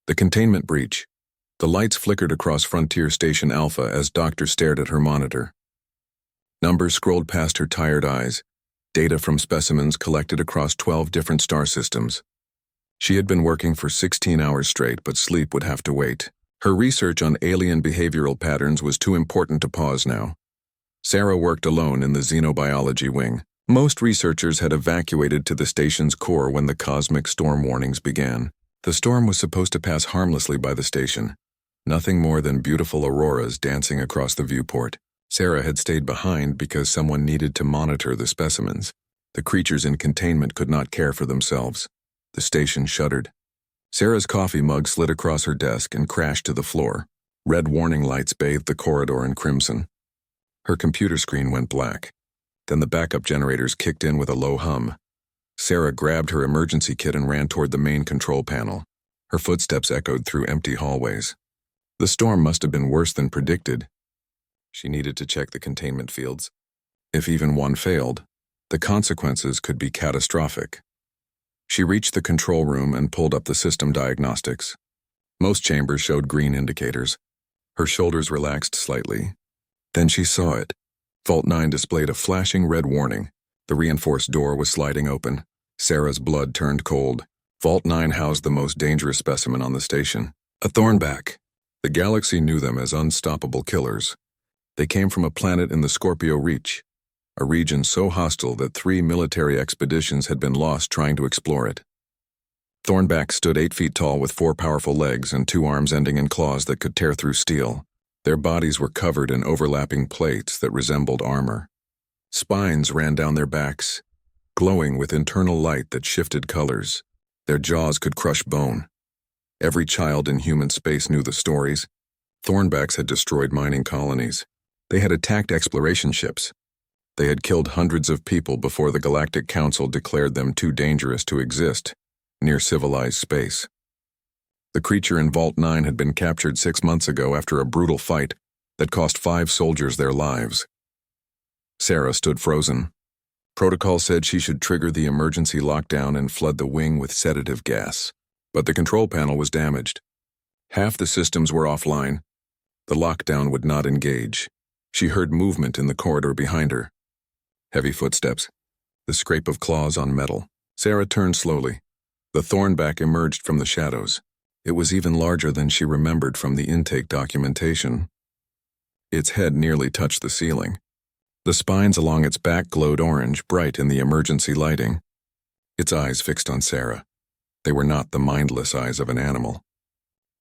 The containment breach. The lights flickered across Frontier Station Alpha as Doctor stared at her monitor. Numbers scrolled past her tired eyes, data from specimens collected across 12 different star systems. She had been working for 16 hours straight, but sleep would have to wait. Her research on alien behavioral patterns was too important to pause now. Sarah worked alone in the xenobiology wing. Most researchers had evacuated to the station's core when the cosmic storm warnings began. The storm was supposed to pass harmlessly by the station. Nothing more than beautiful auroras dancing across the viewport. Sarah had stayed behind because someone needed to monitor the specimens. The creatures in containment could not care for themselves. The station shuddered. Sarah's coffee mug slid across her desk and crashed to the floor. Red warning lights bathed the corridor in crimson. Her computer screen went black. Then the backup generators kicked in with a low hum. Sarah grabbed her emergency kit and ran toward the main control panel. Her footsteps echoed through empty hallways. The storm must have been worse than predicted. She needed to check the containment fields. If even one failed, the consequences could be catastrophic. She reached the control room and pulled up the system diagnostics. Most chambers showed green indicators. Her shoulders relaxed slightly. Then she saw it. Vault 9 displayed a flashing red warning. The reinforced door was sliding open. Sarah's blood turned cold. Vault 9 housed the most dangerous specimen on the station, a thornback. The galaxy knew them as unstoppable killers. They came from a planet in the Scorpio Reach, a region so hostile that 3 military expeditions had been lost trying to explore it. Thornbacks stood 8 feet tall with 4 powerful legs and 2 arms ending in claws that could tear through steel. Their bodies were covered in overlapping plates that resembled armor. Spines ran down their backs, glowing with internal light that shifted colors. Their jaws could crush bone. Every child in human space knew the stories. Thornbacks had destroyed mining colonies. They had attacked exploration ships. They had killed hundreds of people before the Galactic Council declared them too dangerous to exist near civilized space. The creature in Vault 9 had been captured 6 months ago after a brutal fight that cost 5 soldiers their lives. Sarah stood frozen. Protocol said she should trigger the emergency lockdown and flood the wing with sedative gas. But the control panel was damaged. Half the systems were offline. The lockdown would not engage. She heard movement in the corridor behind her. Heavy footsteps. The scrape of claws on metal. Sarah turned slowly. The thornback emerged from the shadows. It was even larger than she remembered from the intake documentation. Its head nearly touched the ceiling. The spines along its back glowed orange, bright in the emergency lighting. Its eyes fixed on Sarah. They were not the mindless eyes of an animal.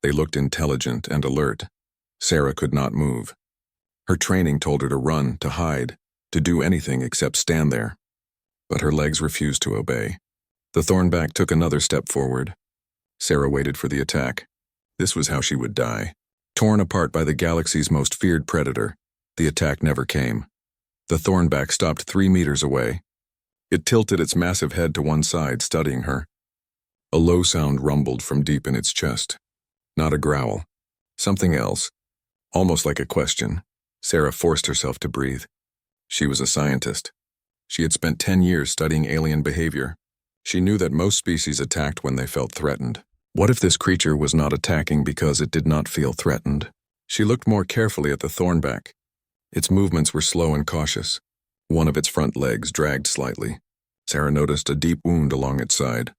They looked intelligent and alert. Sarah could not move. Her training told her to run, to hide, to do anything except stand there. But her legs refused to obey. The thornback took another step forward. Sarah waited for the attack. This was how she would die. Torn apart by the galaxy's most feared predator, the attack never came. The thornback stopped 3 meters away. It tilted its massive head to one side, studying her. A low sound rumbled from deep in its chest. Not a growl. Something else. Almost like a question. Sarah forced herself to breathe. She was a scientist. She had spent 10 years studying alien behavior. She knew that most species attacked when they felt threatened. What if this creature was not attacking because it did not feel threatened? She looked more carefully at the thornback. Its movements were slow and cautious. One of its front legs dragged slightly. Sarah noticed a deep wound along its side.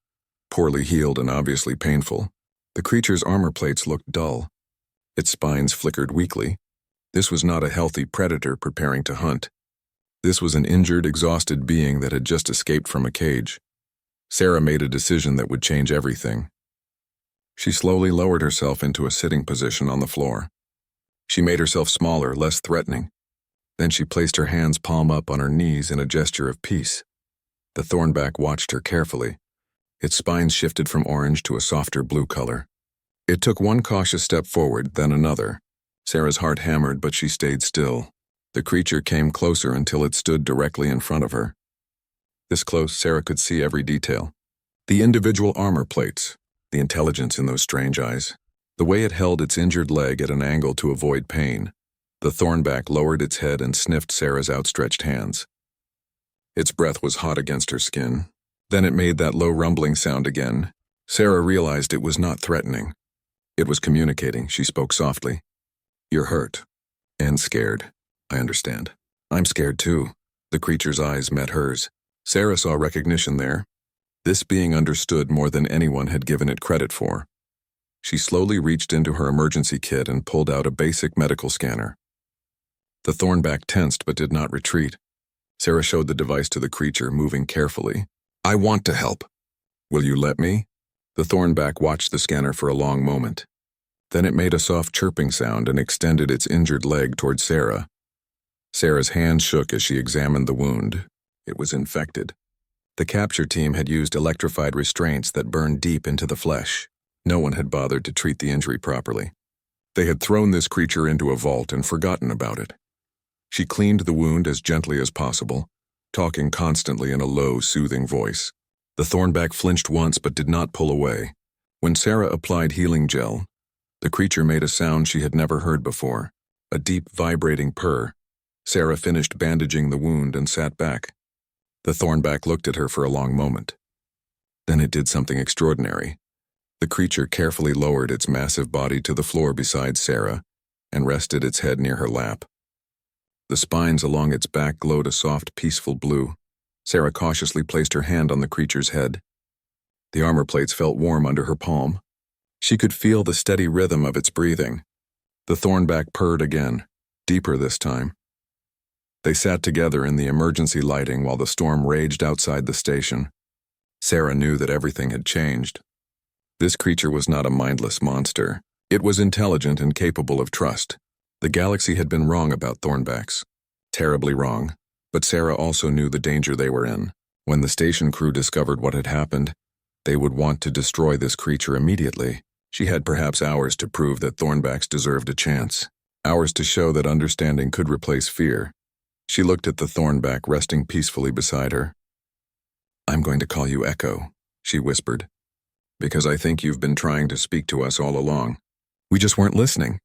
Poorly healed and obviously painful. The creature's armor plates looked dull. Its spines flickered weakly. This was not a healthy predator preparing to hunt. This was an injured, exhausted being that had just escaped from a cage. Sarah made a decision that would change everything. She slowly lowered herself into a sitting position on the floor. She made herself smaller, less threatening. Then she placed her hands palm up on her knees in a gesture of peace. The thornback watched her carefully. Its spines shifted from orange to a softer blue color. It took one cautious step forward, then another. Sarah's heart hammered, but she stayed still. The creature came closer until it stood directly in front of her. This close, Sarah could see every detail. The individual armor plates, the intelligence in those strange eyes, the way it held its injured leg at an angle to avoid pain. The thornback lowered its head and sniffed Sarah's outstretched hands. Its breath was hot against her skin. Then it made that low rumbling sound again. Sarah realized it was not threatening. It was communicating. She spoke softly. You're hurt. And scared. I understand. I'm scared too. The creature's eyes met hers. Sarah saw recognition there. This being understood more than anyone had given it credit for. She slowly reached into her emergency kit and pulled out a basic medical scanner. The thornback tensed but did not retreat. Sarah showed the device to the creature, moving carefully. I want to help. Will you let me? The thornback watched the scanner for a long moment. Then it made a soft chirping sound and extended its injured leg toward Sarah. Sarah's hand shook as she examined the wound. It was infected. The capture team had used electrified restraints that burned deep into the flesh. No one had bothered to treat the injury properly. They had thrown this creature into a vault and forgotten about it. She cleaned the wound as gently as possible, talking constantly in a low, soothing voice. The thornback flinched once but did not pull away. When Sarah applied healing gel, the creature made a sound she had never heard before, a deep, vibrating purr. Sarah finished bandaging the wound and sat back. The thornback looked at her for a long moment. Then it did something extraordinary. The creature carefully lowered its massive body to the floor beside Sarah and rested its head near her lap. The spines along its back glowed a soft, peaceful blue. Sarah cautiously placed her hand on the creature's head. The armor plates felt warm under her palm. She could feel the steady rhythm of its breathing. The thornback purred again, deeper this time. They sat together in the emergency lighting while the storm raged outside the station. Sarah knew that everything had changed. This creature was not a mindless monster. It was intelligent and capable of trust. The galaxy had been wrong about thornbacks. Terribly wrong. But Sarah also knew the danger they were in. When the station crew discovered what had happened, they would want to destroy this creature immediately. She had perhaps hours to prove that thornbacks deserved a chance. Hours to show that understanding could replace fear. She looked at the thornback resting peacefully beside her. I'm going to call you Echo, she whispered, because I think you've been trying to speak to us all along. We just weren't listening.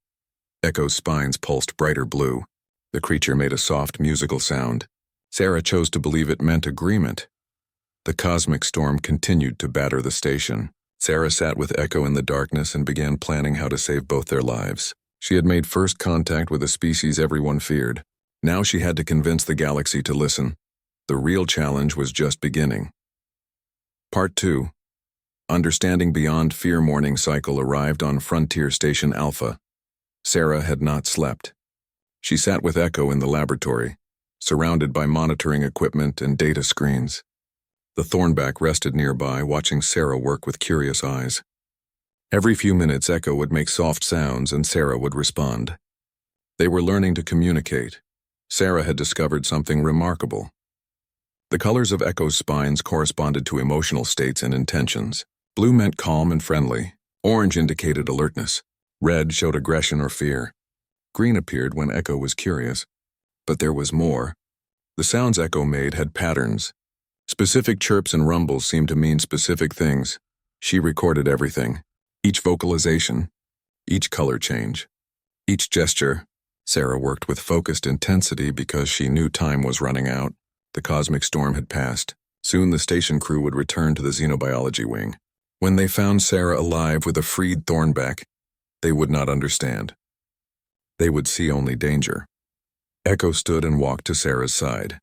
Echo's spines pulsed brighter blue. The creature made a soft musical sound. Sarah chose to believe it meant agreement. The cosmic storm continued to batter the station. Sarah sat with Echo in the darkness and began planning how to save both their lives. She had made first contact with a species everyone feared. Now she had to convince the galaxy to listen. The real challenge was just beginning. Part 2. Understanding Beyond Fear morning cycle arrived on Frontier Station Alpha. Sarah had not slept. She sat with Echo in the laboratory, surrounded by monitoring equipment and data screens. The thornback rested nearby, watching Sarah work with curious eyes. Every few minutes, Echo would make soft sounds and Sarah would respond. They were learning to communicate. Sarah had discovered something remarkable. The colors of Echo's spines corresponded to emotional states and intentions. Blue meant calm and friendly. Orange indicated alertness. Red showed aggression or fear. Green appeared when Echo was curious. But there was more. The sounds Echo made had patterns. Specific chirps and rumbles seemed to mean specific things. She recorded everything. Each vocalization, each color change, each gesture. Sarah worked with focused intensity because she knew time was running out. The cosmic storm had passed. Soon the station crew would return to the xenobiology wing. When they found Sarah alive with a freed thornback, they would not understand. They would see only danger. Echo stood and walked to Sarah's side.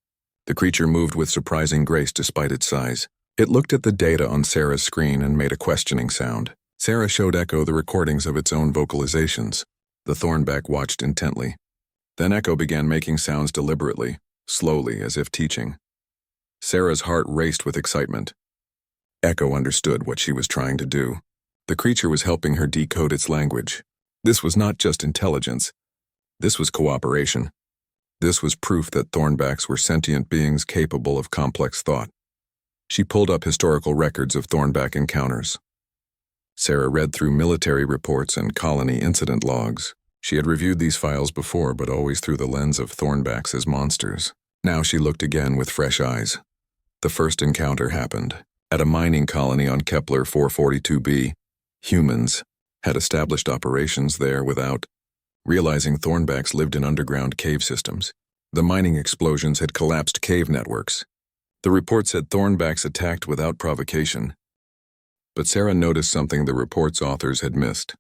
The creature moved with surprising grace despite its size. It looked at the data on Sarah's screen and made a questioning sound. Sarah showed Echo the recordings of its own vocalizations. The thornback watched intently. Then Echo began making sounds deliberately, slowly, as if teaching. Sarah's heart raced with excitement. Echo understood what she was trying to do. The creature was helping her decode its language. This was not just intelligence. This was cooperation. This was proof that thornbacks were sentient beings capable of complex thought. She pulled up historical records of thornback encounters. Sarah read through military reports and colony incident logs. She had reviewed these files before, but always through the lens of thornbacks as monsters. Now she looked again with fresh eyes. The first encounter happened at a mining colony on Kepler 442b. Humans had established operations there without realizing thornbacks lived in underground cave systems. The mining explosions had collapsed cave networks. The report said thornbacks attacked without provocation. But Sarah noticed something the report's authors had missed.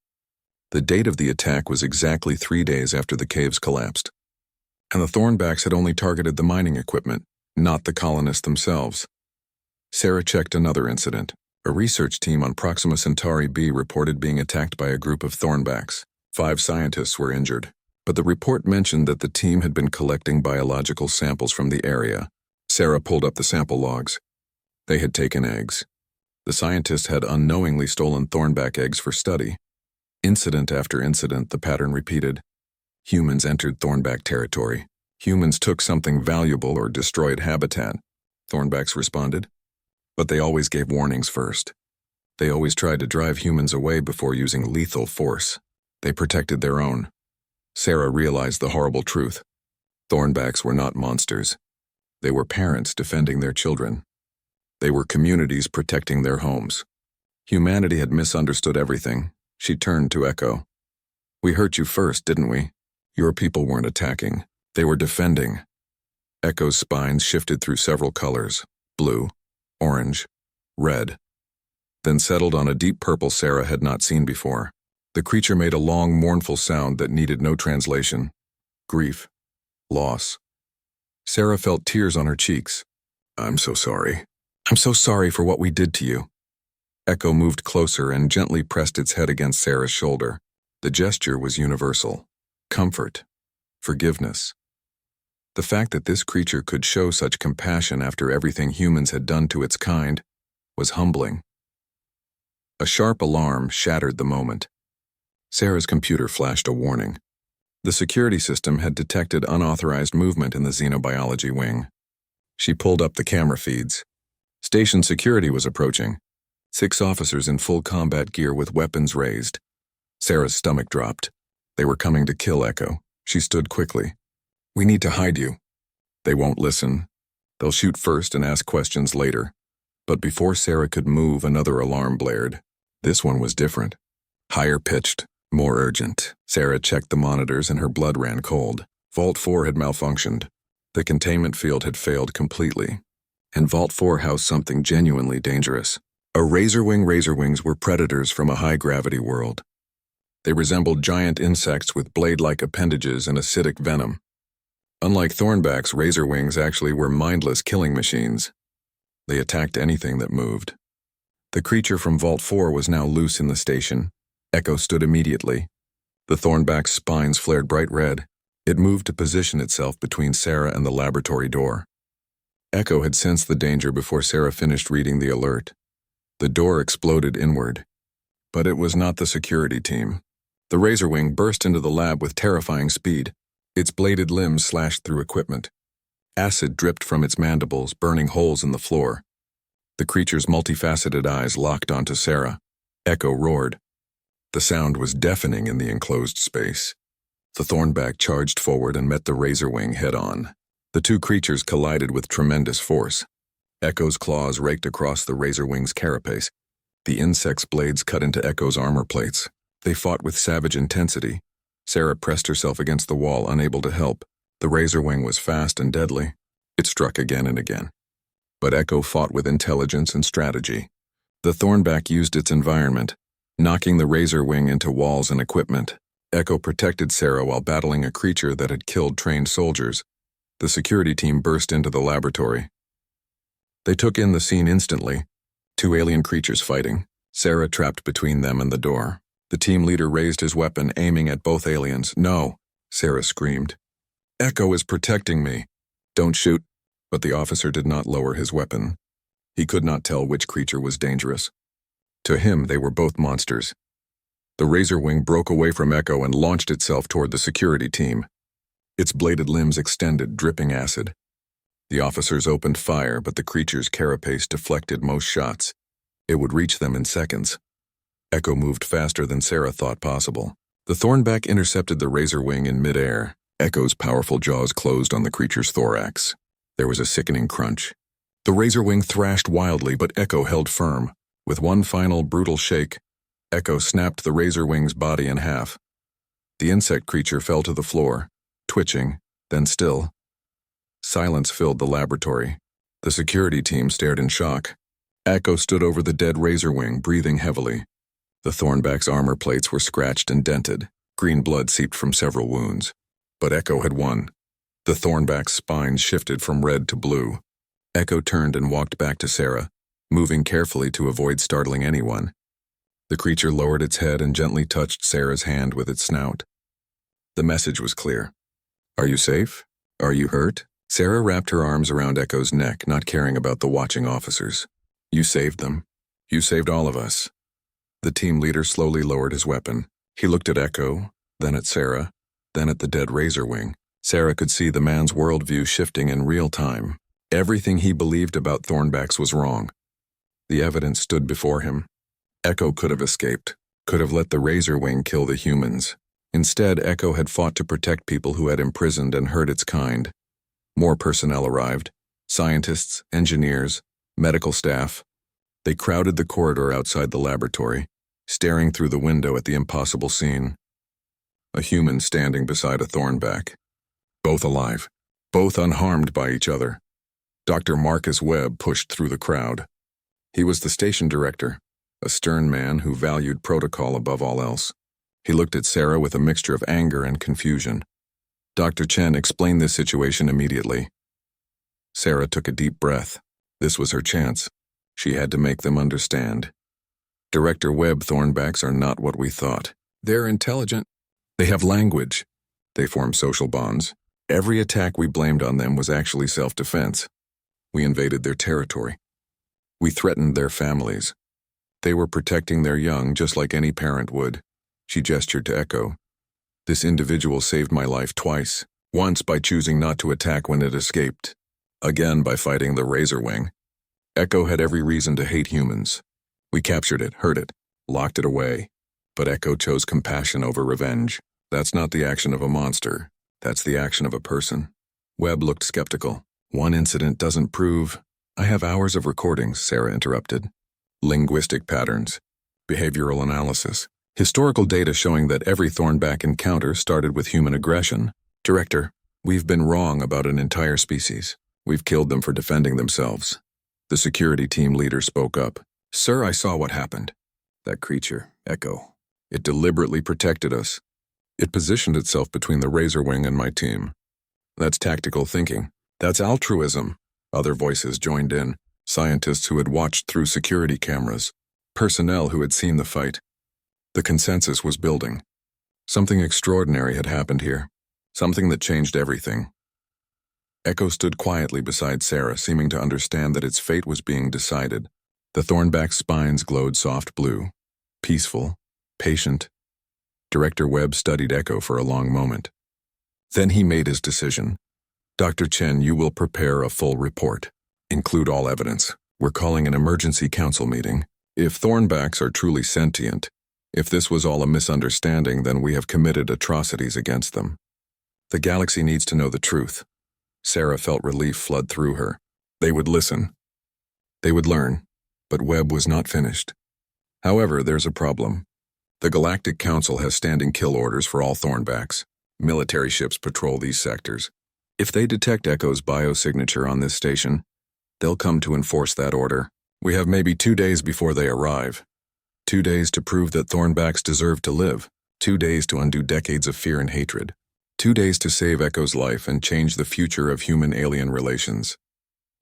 The date of the attack was exactly 3 days after the caves collapsed. And the Thornbacks had only targeted the mining equipment, not the colonists themselves. Sarah checked another incident. A research team on Proxima Centauri b reported being attacked by a group of Thornbacks. 5 scientists were injured, but the report mentioned that the team had been collecting biological samples from the area. Sarah pulled up the sample logs. They had taken eggs. The scientists had unknowingly stolen Thornback eggs for study. Incident after incident, the pattern repeated. Humans entered Thornback territory. Humans took something valuable or destroyed habitat. Thornbacks responded. But they always gave warnings first. They always tried to drive humans away before using lethal force. They protected their own. Sarah realized the horrible truth. Thornbacks were not monsters. They were parents defending their children. They were communities protecting their homes. Humanity had misunderstood everything. She turned to Echo. We hurt you first, didn't we? Your people weren't attacking. They were defending. Echo's spines shifted through several colors, blue, orange, red, then settled on a deep purple Sarah had not seen before. The creature made a long, mournful sound that needed no translation. Grief. Loss. Sarah felt tears on her cheeks. I'm so sorry. I'm so sorry for what we did to you. Echo moved closer and gently pressed its head against Sarah's shoulder. The gesture was universal. Comfort. Forgiveness. The fact that this creature could show such compassion after everything humans had done to its kind was humbling. A sharp alarm shattered the moment. Sarah's computer flashed a warning. The security system had detected unauthorized movement in the xenobiology wing. She pulled up the camera feeds. Station security was approaching. 6 officers in full combat gear with weapons raised. Sarah's stomach dropped. They were coming to kill Echo. She stood quickly. We need to hide you. They won't listen. They'll shoot first and ask questions later. But before Sarah could move, another alarm blared. This one was different. Higher pitched, more urgent. Sarah checked the monitors and her blood ran cold. Vault 4 had malfunctioned. The containment field had failed completely. And Vault 4 housed something genuinely dangerous. Razorwings were predators from a high-gravity world. They resembled giant insects with blade-like appendages and acidic venom. Unlike Thornbacks, Razorwings actually were mindless killing machines. They attacked anything that moved. The creature from Vault 4 was now loose in the station. Echo stood immediately. The Thornback's spines flared bright red. It moved to position itself between Sarah and the laboratory door. Echo had sensed the danger before Sarah finished reading the alert. The door exploded inward. But it was not the security team. The Razorwing burst into the lab with terrifying speed. Its bladed limbs slashed through equipment. Acid dripped from its mandibles, burning holes in the floor. The creature's multifaceted eyes locked onto Sarah. Echo roared. The sound was deafening in the enclosed space. The Thornback charged forward and met the Razorwing head-on. The two creatures collided with tremendous force. Echo's claws raked across the Razorwing's carapace. The insect's blades cut into Echo's armor plates. They fought with savage intensity. Sarah pressed herself against the wall, unable to help. The Razorwing was fast and deadly. It struck again and again. But Echo fought with intelligence and strategy. The Thornback used its environment, knocking the Razorwing into walls and equipment. Echo protected Sarah while battling a creature that had killed trained soldiers. The security team burst into the laboratory. They took in the scene instantly. 2 alien creatures fighting. Sarah trapped between them and the door. The team leader raised his weapon, aiming at both aliens. No, Sarah screamed. Echo is protecting me. Don't shoot. But the officer did not lower his weapon. He could not tell which creature was dangerous. To him, they were both monsters. The Razorwing broke away from Echo and launched itself toward the security team. Its bladed limbs extended, dripping acid. The officers opened fire, but the creature's carapace deflected most shots. It would reach them in seconds. Echo moved faster than Sarah thought possible. The Thornback intercepted the Razorwing in midair. Echo's powerful jaws closed on the creature's thorax. There was a sickening crunch. The Razorwing thrashed wildly, but Echo held firm. With one final brutal shake, Echo snapped the Razorwing's body in half. The insect creature fell to the floor, twitching, then still. Silence filled the laboratory. The security team stared in shock. Echo stood over the dead Razorwing, breathing heavily. The Thornback's armor plates were scratched and dented. Green blood seeped from several wounds. But Echo had won. The Thornback's spine shifted from red to blue. Echo turned and walked back to Sarah, moving carefully to avoid startling anyone. The creature lowered its head and gently touched Sarah's hand with its snout. The message was clear. "Are you safe? Are you hurt?" Sarah wrapped her arms around Echo's neck, not caring about the watching officers. "You saved them. You saved all of us." The team leader slowly lowered his weapon. He looked at Echo, then at Sarah, then at the dead Razorwing. Sarah could see the man's worldview shifting in real time. Everything he believed about Thornbacks was wrong. The evidence stood before him. Echo could have escaped, could have let the Razorwing kill the humans. Instead, Echo had fought to protect people who had imprisoned and hurt its kind. More personnel arrived. Scientists, engineers, medical staff. They crowded the corridor outside the laboratory, staring through the window at the impossible scene. A human standing beside a Thornback. Both alive, both unharmed by each other. Dr. Marcus Webb pushed through the crowd. He was the station director, a stern man who valued protocol above all else. He looked at Sarah with a mixture of anger and confusion. Dr. Chen explained this situation immediately. Sarah took a deep breath. This was her chance. She had to make them understand. Director Webb, Thornbacks are not what we thought. They're intelligent. They have language. They form social bonds. Every attack we blamed on them was actually self-defense. We invaded their territory. We threatened their families. They were protecting their young just like any parent would. She gestured to Echo. This individual saved my life twice. Once by choosing not to attack when it escaped. Again by fighting the Razorwing. Echo had every reason to hate humans. We captured it, hurt it, locked it away. But Echo chose compassion over revenge. That's not the action of a monster. That's the action of a person. Webb looked skeptical. One incident doesn't prove... I have hours of recordings, Sarah interrupted. Linguistic patterns. Behavioral analysis. Historical data showing that every Thornback encounter started with human aggression. Director, we've been wrong about an entire species. We've killed them for defending themselves. The security team leader spoke up. Sir, I saw what happened. That creature, Echo. It deliberately protected us. It positioned itself between the Razorwing and my team. That's tactical thinking. That's altruism. Other voices joined in. Scientists who had watched through security cameras. Personnel who had seen the fight. The consensus was building. Something extraordinary had happened here. Something that changed everything. Echo stood quietly beside Sarah, seeming to understand that its fate was being decided. The Thornback's spines glowed soft blue. Peaceful. Patient. Director Webb studied Echo for a long moment. Then he made his decision. Dr. Chen, you will prepare a full report. Include all evidence. We're calling an emergency council meeting. If Thornbacks are truly sentient, if this was all a misunderstanding, then we have committed atrocities against them. The galaxy needs to know the truth. Sarah felt relief flood through her. They would listen. They would learn. But Webb was not finished. However, there's a problem. The Galactic Council has standing kill orders for all Thornbacks. Military ships patrol these sectors. If they detect Echo's biosignature on this station, they'll come to enforce that order. We have maybe 2 days before they arrive. 2 days to prove that Thornbacks deserve to live. 2 days to undo decades of fear and hatred. 2 days to save Echo's life and change the future of human-alien relations.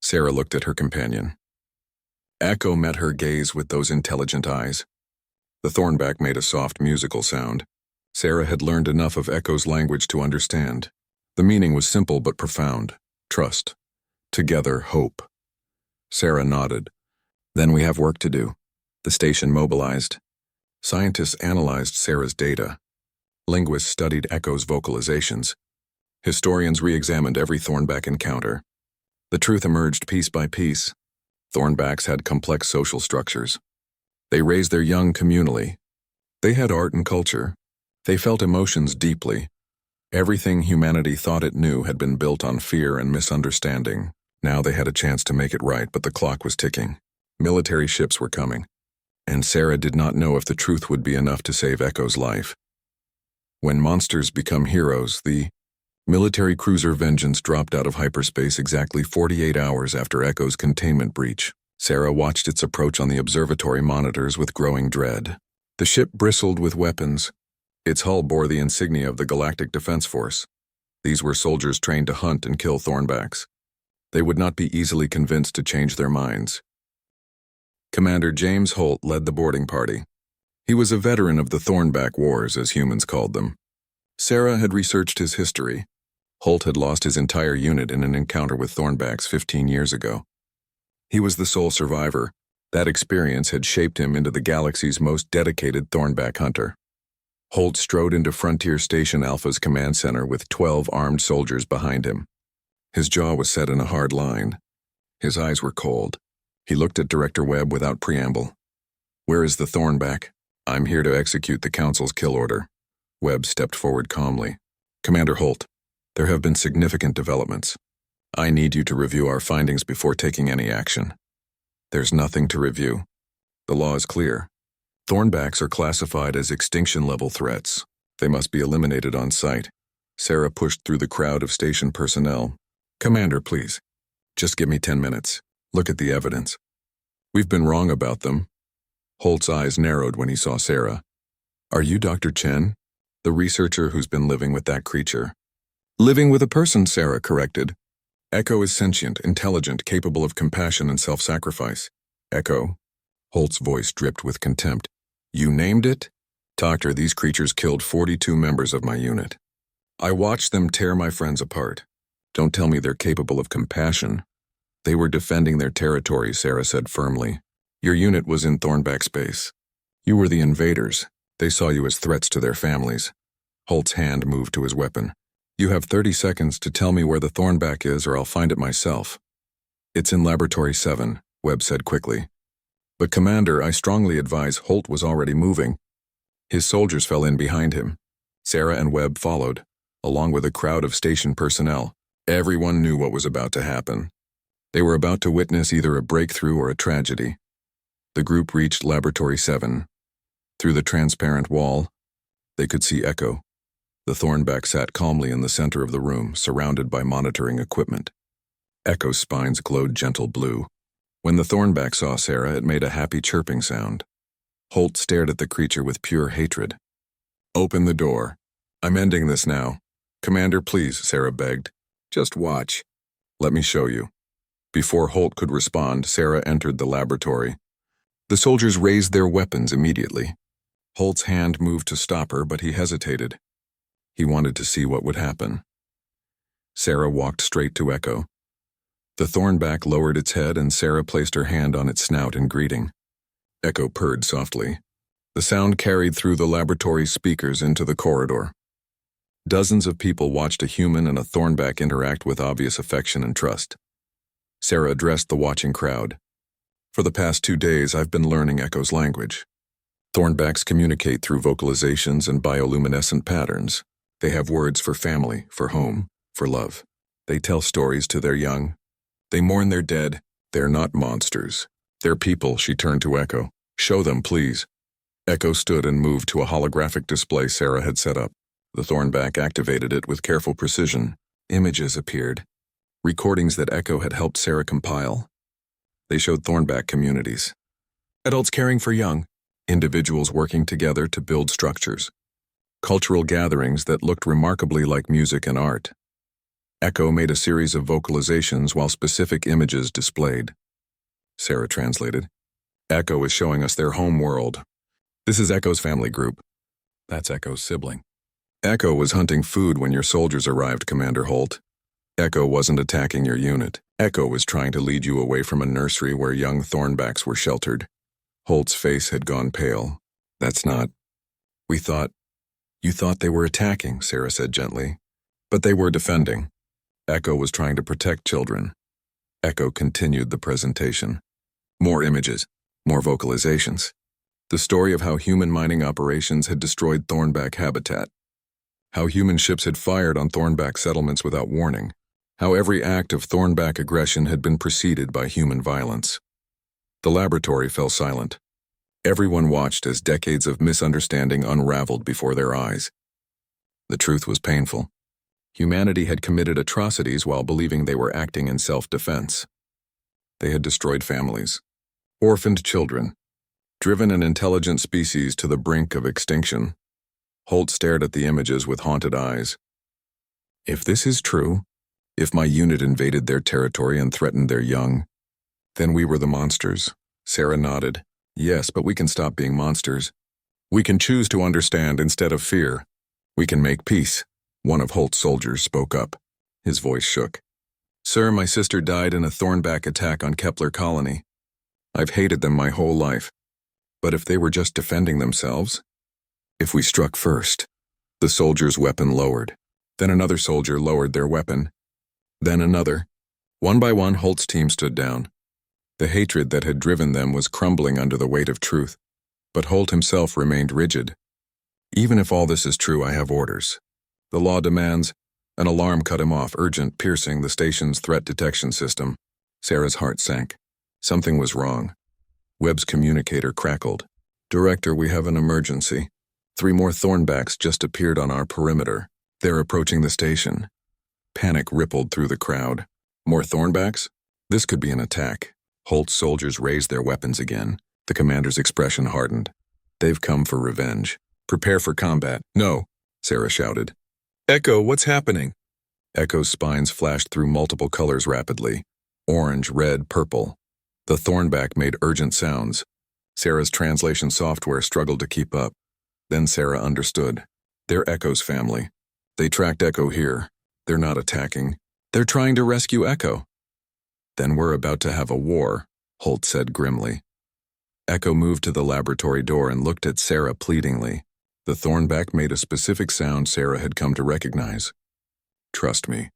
Sarah looked at her companion. Echo met her gaze with those intelligent eyes. The Thornback made a soft musical sound. Sarah had learned enough of Echo's language to understand. The meaning was simple but profound. Trust. Together, hope. Sarah nodded. Then we have work to do. The station mobilized. Scientists analyzed Sarah's data. Linguists studied Echo's vocalizations. Historians re-examined every Thornback encounter. The truth emerged piece by piece. Thornbacks had complex social structures. They raised their young communally. They had art and culture. They felt emotions deeply. Everything humanity thought it knew had been built on fear and misunderstanding. Now they had a chance to make it right, but the clock was ticking. Military ships were coming. And Sarah did not know if the truth would be enough to save Echo's life. When monsters become heroes, the military cruiser Vengeance dropped out of hyperspace exactly 48 hours after Echo's containment breach. Sarah watched its approach on the observatory monitors with growing dread. The ship bristled with weapons. Its hull bore the insignia of the Galactic Defense Force. These were soldiers trained to hunt and kill Thornbacks. They would not be easily convinced to change their minds. Commander James Holt led the boarding party. He was a veteran of the Thornback Wars, as humans called them. Sarah had researched his history. Holt had lost his entire unit in an encounter with Thornbacks 15 years ago. He was the sole survivor. That experience had shaped him into the galaxy's most dedicated Thornback hunter. Holt strode into Frontier Station Alpha's command center with 12 armed soldiers behind him. His jaw was set in a hard line. His eyes were cold. He looked at Director Webb without preamble. "Where is the Thornback? I'm here to execute the Council's kill order." Webb stepped forward calmly. "Commander Holt, there have been significant developments. I need you to review our findings before taking any action." "There's nothing to review. The law is clear. Thornbacks are classified as extinction-level threats. They must be eliminated on sight." Sarah pushed through the crowd of station personnel. "Commander, please. Just give me 10 minutes. Look at the evidence. We've been wrong about them." Holt's eyes narrowed when he saw Sarah. "Are you Dr. Chen, the researcher who's been living with that creature?" "Living with a person," Sarah corrected. "Echo is sentient, intelligent, capable of compassion and self-sacrifice." "Echo?" Holt's voice dripped with contempt. "You named it?" "Doctor, these creatures killed 42 members of my unit. I watched them tear my friends apart. Don't tell me they're capable of compassion." "They were defending their territory," Sarah said firmly. "Your unit was in Thornback space. You were the invaders. They saw you as threats to their families." Holt's hand moved to his weapon. "You have 30 seconds to tell me where the Thornback is, or I'll find it myself." "It's in Laboratory 7, Webb said quickly. "But Commander, I strongly advise." Holt was already moving. His soldiers fell in behind him. Sarah and Webb followed, along with a crowd of station personnel. Everyone knew what was about to happen. They were about to witness either a breakthrough or a tragedy. The group reached Laboratory 7. Through the transparent wall, they could see Echo. The Thornback sat calmly in the center of the room, surrounded by monitoring equipment. Echo's spines glowed gentle blue. When the Thornback saw Sarah, it made a happy chirping sound. Holt stared at the creature with pure hatred. "Open the door. I'm ending this now." "Commander, please," Sarah begged. "Just watch. Let me show you." Before Holt could respond, Sarah entered the laboratory. The soldiers raised their weapons immediately. Holt's hand moved to stop her, but he hesitated. He wanted to see what would happen. Sarah walked straight to Echo. The Thornback lowered its head, and Sarah placed her hand on its snout in greeting. Echo purred softly. The sound carried through the laboratory speakers into the corridor. Dozens of people watched a human and a Thornback interact with obvious affection and trust. Sarah addressed the watching crowd. "For the past 2 days, I've been learning Echo's language. Thornbacks communicate through vocalizations and bioluminescent patterns. They have words for family, for home, for love. They tell stories to their young. They mourn their dead. They're not monsters. They're people." She turned to Echo. "Show them, please." Echo stood and moved to a holographic display Sarah had set up. The Thornback activated it with careful precision. Images appeared. Recordings that Echo had helped Sarah compile. They showed Thornback communities. Adults caring for young. Individuals working together to build structures. Cultural gatherings that looked remarkably like music and art. Echo made a series of vocalizations while specific images displayed. Sarah translated. "Echo is showing us their home world. This is Echo's family group. That's Echo's sibling. Echo was hunting food when your soldiers arrived, Commander Holt. Echo wasn't attacking your unit. Echo was trying to lead you away from a nursery where young Thornbacks were sheltered." Holt's face had gone pale. "That's not... We thought... You thought they were attacking," Sarah said gently. "But they were defending. Echo was trying to protect children." Echo continued the presentation. More images, more vocalizations. The story of how human mining operations had destroyed Thornback habitat. How human ships had fired on Thornback settlements without warning. How every act of Thornback aggression had been preceded by human violence. The laboratory fell silent. Everyone watched as decades of misunderstanding unraveled before their eyes. The truth was painful. Humanity had committed atrocities while believing they were acting in self-defense. They had destroyed families, orphaned children, driven an intelligent species to the brink of extinction. Holt stared at the images with haunted eyes. If this is true, if my unit invaded their territory and threatened their young, then we were the monsters. Sarah nodded. Yes, but we can stop being monsters. We can choose to understand instead of fear. We can make peace. One of Holt's soldiers spoke up. His voice shook. Sir, my sister died in a thornback attack on Kepler Colony. I've hated them my whole life. But if they were just defending themselves? If we struck first? The soldier's weapon lowered. Then another soldier lowered their weapon. Then another. One by one, Holt's team stood down. The hatred that had driven them was crumbling under the weight of truth. But Holt himself remained rigid. Even if all this is true, I have orders. The law demands. An alarm cut him off, urgent, piercing the station's threat detection system. Sarah's heart sank. Something was wrong. Webb's communicator crackled. Director, we have an emergency. 3 more thornbacks just appeared on our perimeter. They're approaching the station. Panic rippled through the crowd. More thornbacks? This could be an attack. Holt's soldiers raised their weapons again. The commander's expression hardened. They've come for revenge. Prepare for combat. No, Sarah shouted. Echo, what's happening? Echo's spines flashed through multiple colors rapidly. Orange, red, purple. The thornback made urgent sounds. Sarah's translation software struggled to keep up. Then Sarah understood. They're Echo's family. They tracked Echo here. They're not attacking. They're trying to rescue Echo. Then we're about to have a war, Holt said grimly. Echo moved to the laboratory door and looked at Sarah pleadingly. The thornback made a specific sound Sarah had come to recognize. Trust me.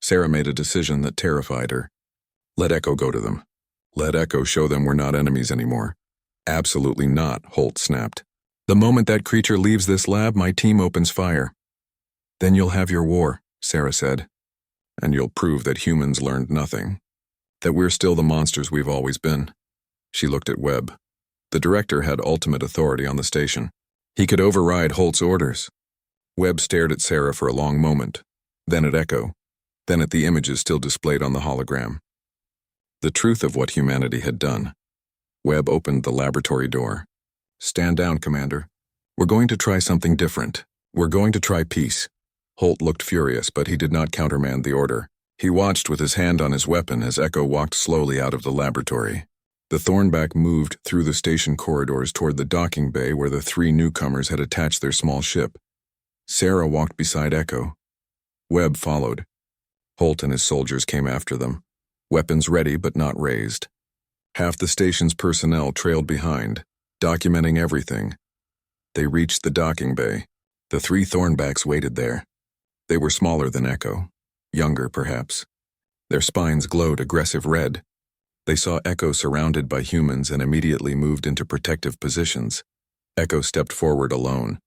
Sarah made a decision that terrified her. Let Echo go to them. Let Echo show them we're not enemies anymore. Absolutely not, Holt snapped. The moment that creature leaves this lab, my team opens fire. Then you'll have your war, Sarah said. And you'll prove that humans learned nothing. That we're still the monsters we've always been. She looked at Webb. The director had ultimate authority on the station. He could override Holt's orders. Webb stared at Sarah for a long moment, then at Echo, then at the images still displayed on the hologram. The truth of what humanity had done. Webb opened the laboratory door. Stand down, Commander. We're going to try something different. We're going to try peace. Holt looked furious, but he did not countermand the order. He watched with his hand on his weapon as Echo walked slowly out of the laboratory. The thornback moved through the station corridors toward the docking bay where the 3 newcomers had attached their small ship. Sarah walked beside Echo. Webb followed. Holt and his soldiers came after them, weapons ready but not raised. Half the station's personnel trailed behind, documenting everything. They reached the docking bay. The 3 thornbacks waited there. They were smaller than Echo, younger perhaps. Their spines glowed aggressive red. They saw Echo surrounded by humans and immediately moved into protective positions. Echo stepped forward alone.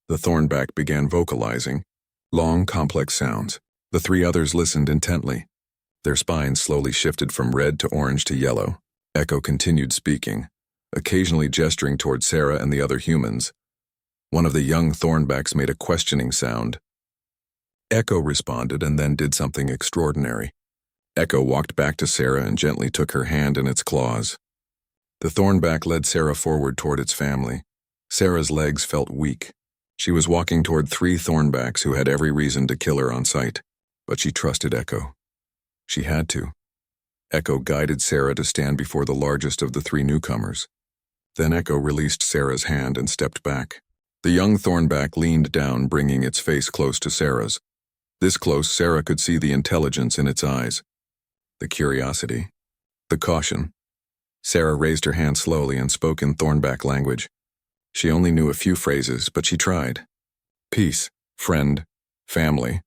The thornback began vocalizing, long, complex sounds. The 3 others listened intently. Their spines slowly shifted from red to orange to yellow. Echo continued speaking, occasionally gesturing toward Sarah and the other humans. One of the young thornbacks made a questioning sound. Echo responded and then did something extraordinary. Echo walked back to Sarah and gently took her hand in its claws. The thornback led Sarah forward toward its family. Sarah's legs felt weak. She was walking toward 3 thornbacks who had every reason to kill her on sight, but she trusted Echo. She had to. Echo guided Sarah to stand before the largest of the 3 newcomers. Then Echo released Sarah's hand and stepped back. The young thornback leaned down, bringing its face close to Sarah's. This close, Sarah could see the intelligence in its eyes. The curiosity, the caution. Sarah raised her hand slowly and spoke in thornback language. She only knew a few phrases, but she tried. Peace, friend, family.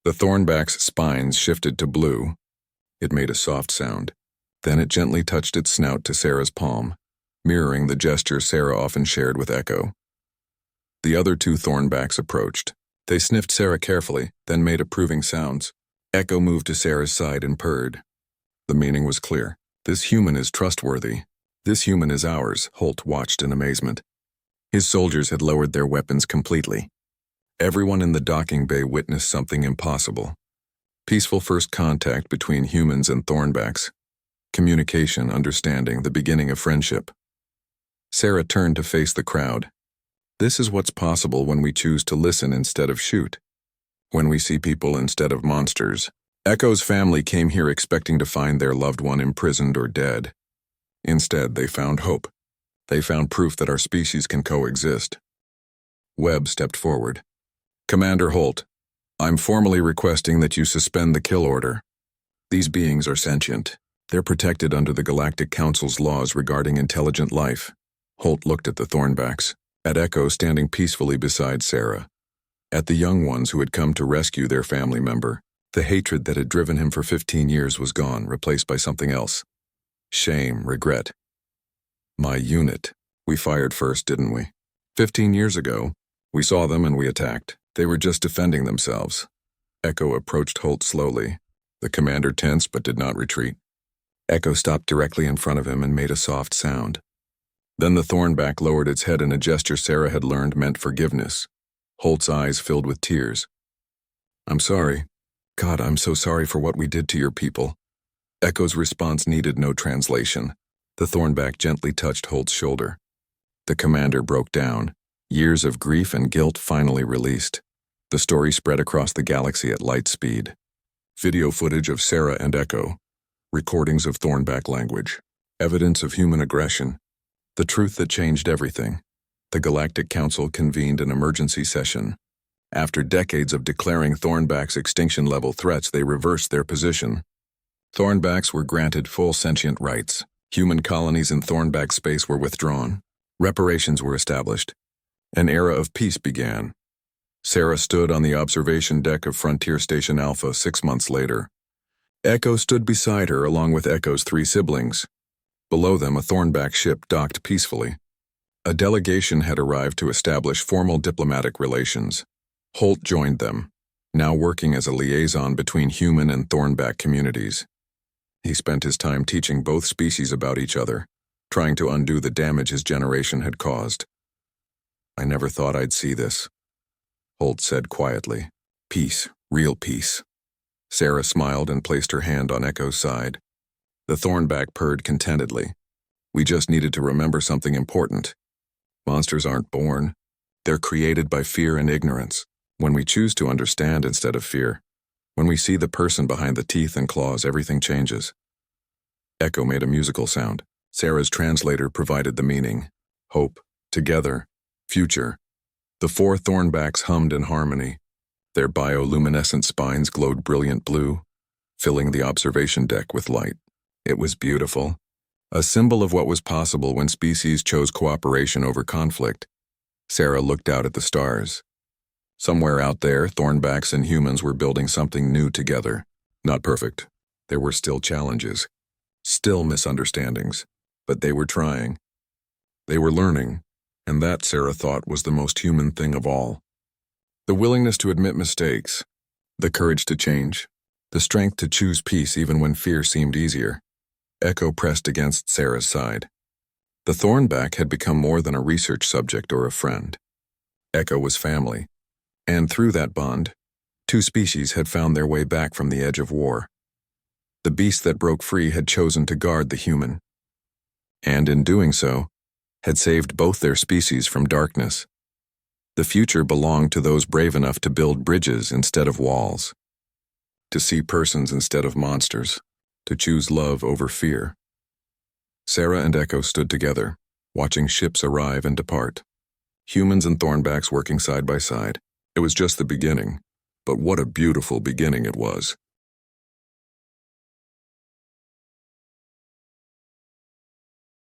The thornback's spines shifted to blue. It made a soft sound. Then it gently touched its snout to Sarah's palm, mirroring the gesture Sarah often shared with Echo. The other 2 thornbacks approached. They sniffed Sarah carefully, then made approving sounds. Echo moved to Sarah's side and purred. The meaning was clear. This human is trustworthy. This human is ours, Holt watched in amazement. His soldiers had lowered their weapons completely. Everyone in the docking bay witnessed something impossible. Peaceful first contact between humans and thornbacks. Communication, understanding, the beginning of friendship. Sarah turned to face the crowd. This is what's possible when we choose to listen instead of shoot. When we see people instead of monsters. Echo's family came here expecting to find their loved one imprisoned or dead. Instead, they found hope. They found proof that our species can coexist. Webb stepped forward. Commander Holt, I'm formally requesting that you suspend the kill order. These beings are sentient. They're protected under the Galactic Council's laws regarding intelligent life. Holt looked at the Thornbacks, at Echo standing peacefully beside Sarah, at the young ones who had come to rescue their family member. The hatred that had driven him for 15 years was gone, replaced by something else. Shame, regret. My unit. We fired first, didn't we? 15 years ago, we saw them and we attacked. They were just defending themselves. Echo approached Holt slowly. The commander tensed but did not retreat. Echo stopped directly in front of him and made a soft sound. Then the Thornback lowered its head in a gesture Sarah had learned meant forgiveness. Holt's eyes filled with tears. I'm sorry. God, I'm so sorry for what we did to your people. Echo's response needed no translation. The Thornback gently touched Holt's shoulder. The commander broke down. Years of grief and guilt finally released. The story spread across the galaxy at light speed. Video footage of Sarah and Echo. Recordings of Thornback language. Evidence of human aggression. The truth that changed everything. The Galactic Council convened an emergency session. After decades of declaring Thornbacks extinction-level threats, they reversed their position. Thornbacks were granted full sentient rights. Human colonies in Thornback space were withdrawn. Reparations were established. An era of peace began. Sarah stood on the observation deck of Frontier Station Alpha 6 months later. Echo stood beside her along with Echo's 3 siblings. Below them, a Thornback ship docked peacefully. A delegation had arrived to establish formal diplomatic relations. Holt joined them, now working as a liaison between human and Thornback communities. He spent his time teaching both species about each other, trying to undo the damage his generation had caused. I never thought I'd see this, Holt said quietly. Peace, real peace. Sarah smiled and placed her hand on Echo's side. The Thornback purred contentedly. We just needed to remember something important. Monsters aren't born. They're created by fear and ignorance. When we choose to understand instead of fear, when we see the person behind the teeth and claws, everything changes. Echo made a musical sound. Sarah's translator provided the meaning. Hope, together, future. The 4 Thornbacks hummed in harmony. Their bioluminescent spines glowed brilliant blue, filling the observation deck with light. It was beautiful, a symbol of what was possible when species chose cooperation over conflict. Sarah looked out at the stars. Somewhere out there, Thornbacks and humans were building something new together. Not perfect. There were still challenges, still misunderstandings, but they were trying. They were learning, and that, Sarah thought, was the most human thing of all. The willingness to admit mistakes, the courage to change, the strength to choose peace even when fear seemed easier. Echo pressed against Sarah's side. The Thornback had become more than a research subject or a friend. Echo was family. And through that bond, 2 species had found their way back from the edge of war. The beast that broke free had chosen to guard the human. And in doing so, had saved both their species from darkness. The future belonged to those brave enough to build bridges instead of walls. To see persons instead of monsters. To choose love over fear. Sarah and Echo stood together, watching ships arrive and depart. Humans and Thornbacks working side by side. It was just the beginning, but what a beautiful beginning it was.